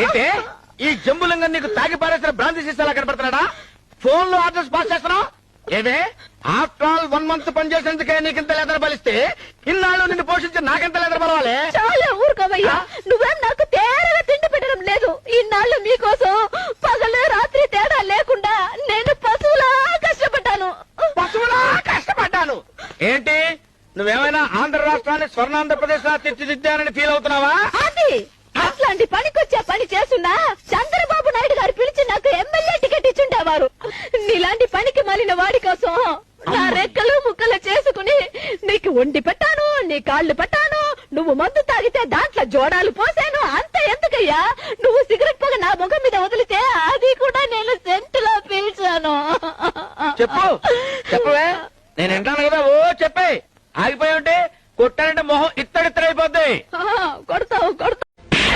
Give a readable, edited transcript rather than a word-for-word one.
ఏంటే ఈ జంబులింగం నీకు తాగి పారేసిన బ్రాంతి సీసాలా కనపడుతున్నాడా? ఫోన్ లో ఆర్డర్స్ పాస్ చేస్తున్నావు ఏమే? ఆఫ్టర్ ఆల్ 1 month పనిచేసేందుకే నీకింత లెదర్ బలిస్తే ఇన్నాళ్ళు నిన్ను పోషించి నాకెంత లెదర్ బలవాలి? చాలా ఊరుకోవయ్యా, నువ్వేం నాకు తేరగా తిండి పెట్టడం లేదు. ఇన్నాళ్ళు మీకోసం పగలు రాత్రి తేడా లేకుండా నేను పశువులా కష్టపడ్డాను. పశువులా కష్టపడ్డాను ఏంటి? నువ్వేమైనా ఆంధ్ర రాష్ట్రాన్ని స్వర్ణాంధ్రప్రదేశ్ లా తీర్చిదిద్దానని ఫీల్ అవుతున్నావా? అది అట్లాంటి పనికొచ్చే పని చేస్తున్నా చంద్రబాబు నాయుడు గారు పిలిచి నాకు ఎమ్మెల్యే టికెట్ ఇచ్చుండేవారు. నీలాంటి పనికి మాలిన వాడి కోసం నా రెక్కలు ముక్కలు చేసుకుని నీకు వండి పెట్టాను, నీ కాళ్ళు పట్టాను. నువ్వు మందు తాగితే దాంట్లో జోడాలు పోసాను. అంత ఎందుకయ్యా? నువ్వు సిగరెట్ పొగ నా ముఖం మీద వదిలితే అది కూడా నేను సెంటులో పీల్చాను. చెప్పు చెప్పవే, నేను వింటాను కదా. ఓ చెప్పే, ఆగిపోయి ఉంటే కొట్టానంటే మొహం